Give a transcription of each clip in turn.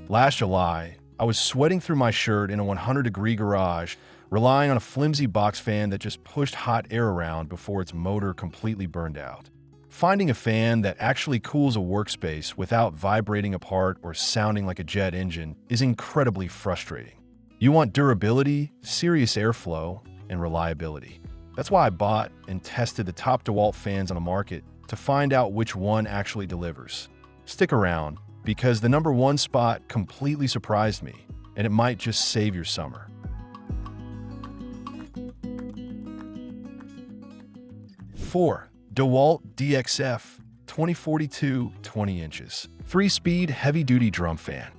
Last July, I was sweating through my shirt in a 100-degree garage, relying on a flimsy box fan that just pushed hot air around before its motor completely burned out. Finding a fan that actually cools a workspace without vibrating apart or sounding like a jet engine is incredibly frustrating. You want durability, serious airflow, and reliability. That's why I bought and tested the top DEWALT fans on the market to find out which one actually delivers. Stick around, because the number one spot completely surprised me, and it might just save your summer. 4. DEWALT DCE512B 20 inches. 3-speed heavy-duty drum fan.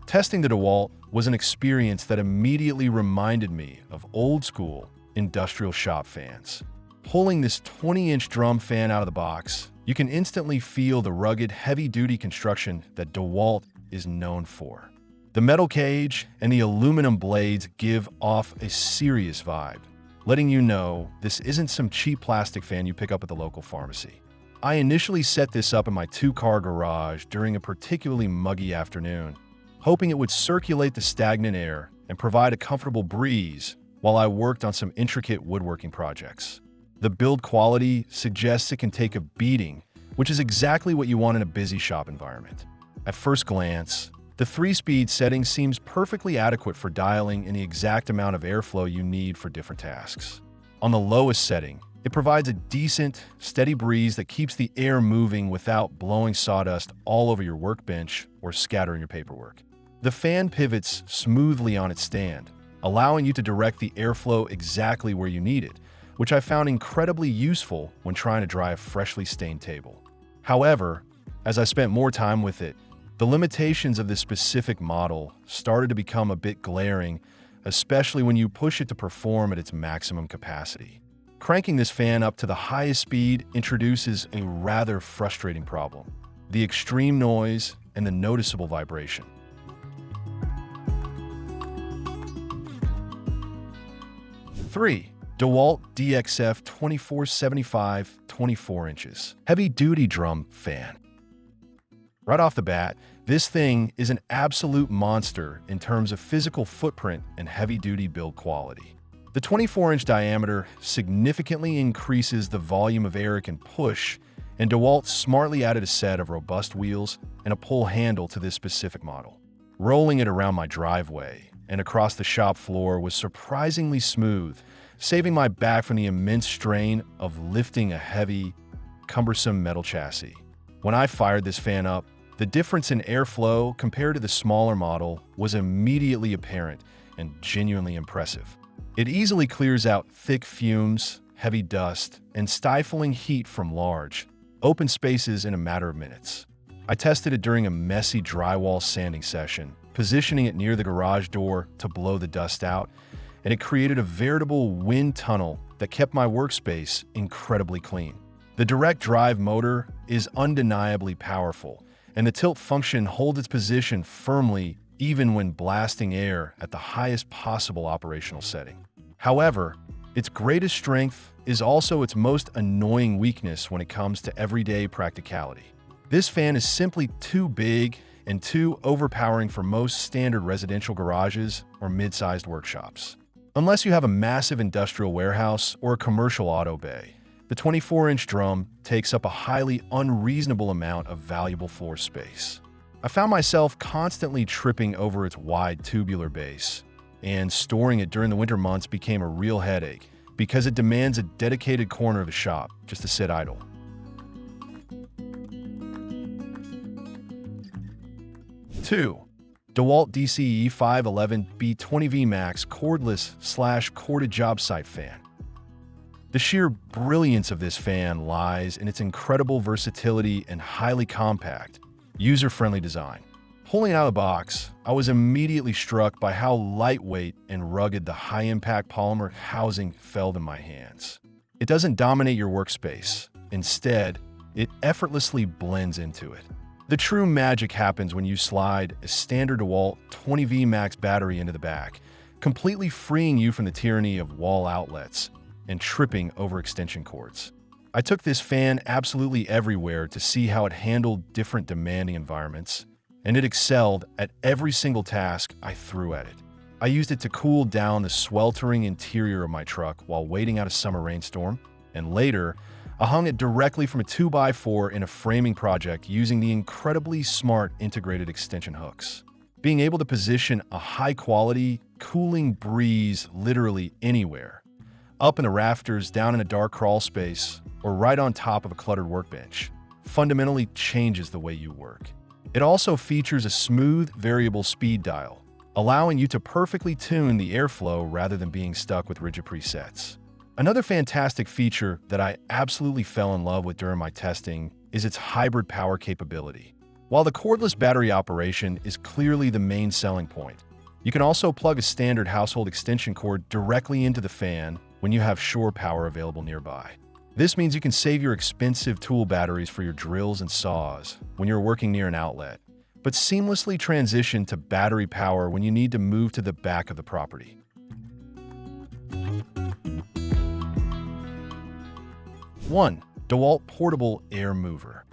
Testing the DEWALT was an experience that immediately reminded me of old-school industrial shop fans. Pulling this 20-inch drum fan out of the box, you can instantly feel the rugged, heavy-duty construction that DEWALT is known for. The metal cage and the aluminum blades give off a serious vibe, letting you know this isn't some cheap plastic fan you pick up at the local pharmacy. I initially set this up in my 2-car garage during a particularly muggy afternoon, hoping it would circulate the stagnant air and provide a comfortable breeze while I worked on some intricate woodworking projects. The build quality suggests it can take a beating, which is exactly what you want in a busy shop environment. At first glance, the 3-speed setting seems perfectly adequate for dialing in the exact amount of airflow you need for different tasks. On the lowest setting, it provides a decent, steady breeze that keeps the air moving without blowing sawdust all over your workbench or scattering your paperwork. The fan pivots smoothly on its stand, allowing you to direct the airflow exactly where you need it, which I found incredibly useful when trying to dry a freshly stained table. However, as I spent more time with it, the limitations of this specific model started to become a bit glaring, especially when you push it to perform at its maximum capacity. Cranking this fan up to the highest speed introduces a rather frustrating problem: the extreme noise and the noticeable vibration. 3. DEWALT DCE512B 24 inches. Heavy-duty drum fan. Right off the bat, this thing is an absolute monster in terms of physical footprint and heavy-duty build quality. The 24-inch diameter significantly increases the volume of air it can push, and DEWALT smartly added a set of robust wheels and a pull handle to this specific model. Rolling it around my driveway and across the shop floor was surprisingly smooth, saving my back from the immense strain of lifting a heavy, cumbersome metal chassis. When I fired this fan up, the difference in airflow compared to the smaller model was immediately apparent and genuinely impressive. It easily clears out thick fumes, heavy dust, and stifling heat from large, open spaces in a matter of minutes. I tested it during a messy drywall sanding session, positioning it near the garage door to blow the dust out, and it created a veritable wind tunnel that kept my workspace incredibly clean. The direct drive motor is undeniably powerful, and the tilt function holds its position firmly even when blasting air at the highest possible operational setting. However, its greatest strength is also its most annoying weakness when it comes to everyday practicality. This fan is simply too big and too overpowering for most standard residential garages or mid-sized workshops. Unless you have a massive industrial warehouse or a commercial auto bay, the 24-inch drum takes up a highly unreasonable amount of valuable floor space. I found myself constantly tripping over its wide tubular base, and storing it during the winter months became a real headache because it demands a dedicated corner of the shop just to sit idle. 2. DEWALT DCE512B 20V Max Cordless/corded Jobsite fan. The sheer brilliance of this fan lies in its incredible versatility and highly compact, user-friendly design. Pulling it out of the box, I was immediately struck by how lightweight and rugged the high-impact polymer housing felt in my hands. It doesn't dominate your workspace. Instead, it effortlessly blends into it. The true magic happens when you slide a standard DEWALT 20V Max battery into the back, completely freeing you from the tyranny of wall outlets and tripping over extension cords. I took this fan absolutely everywhere to see how it handled different demanding environments, and it excelled at every single task I threw at it. I used it to cool down the sweltering interior of my truck while waiting out a summer rainstorm, and later, I hung it directly from a 2x4 in a framing project using the incredibly smart integrated extension hooks. Being able to position a high-quality, cooling breeze literally anywhere, up in the rafters, down in a dark crawl space, or right on top of a cluttered workbench, fundamentally changes the way you work. It also features a smooth, variable speed dial, allowing you to perfectly tune the airflow rather than being stuck with rigid presets. Another fantastic feature that I absolutely fell in love with during my testing is its hybrid power capability. While the cordless battery operation is clearly the main selling point, you can also plug a standard household extension cord directly into the fan when you have shore power available nearby. This means you can save your expensive tool batteries for your drills and saws when you're working near an outlet, but seamlessly transition to battery power when you need to move to the back of the property. One, DEWALT Portable Air Mover.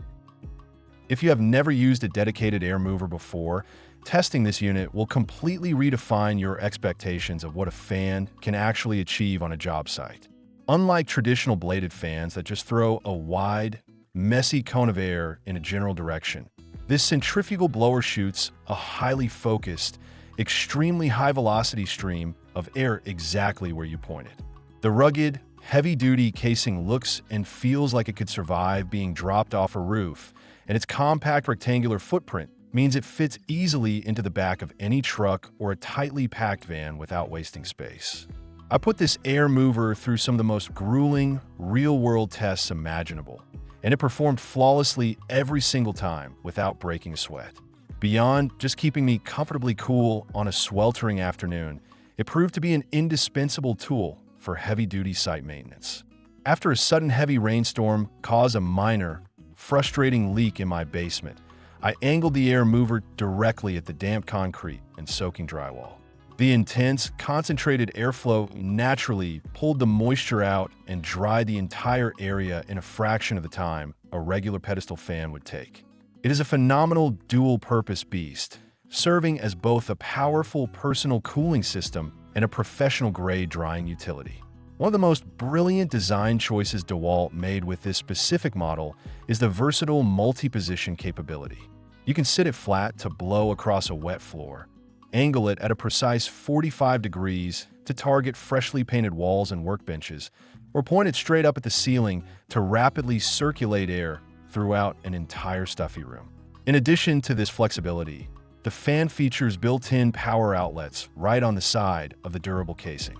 If you have never used a dedicated air mover before, testing this unit will completely redefine your expectations of what a fan can actually achieve on a job site. Unlike traditional bladed fans that just throw a wide, messy cone of air in a general direction, this centrifugal blower shoots a highly focused, extremely high-velocity stream of air exactly where you point it. The rugged, heavy-duty casing looks and feels like it could survive being dropped off a roof, and its compact rectangular footprint means it fits easily into the back of any truck or a tightly packed van without wasting space. I put this air mover through some of the most grueling, real-world tests imaginable, and it performed flawlessly every single time without breaking a sweat. Beyond just keeping me comfortably cool on a sweltering afternoon, it proved to be an indispensable tool for heavy-duty site maintenance. After a sudden heavy rainstorm caused a minor, frustrating leak in my basement, I angled the air mover directly at the damp concrete and soaking drywall. The intense, concentrated airflow naturally pulled the moisture out and dried the entire area in a fraction of the time a regular pedestal fan would take. It is a phenomenal dual-purpose beast, serving as both a powerful personal cooling system and a professional-grade drying utility. One of the most brilliant design choices DEWALT made with this specific model is the versatile multi-position capability. You can sit it flat to blow across a wet floor, angle it at a precise 45 degrees to target freshly painted walls and workbenches, or point it straight up at the ceiling to rapidly circulate air throughout an entire stuffy room. In addition to this flexibility, the fan features built-in power outlets right on the side of the durable casing.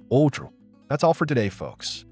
Ultra. That's all for today, folks.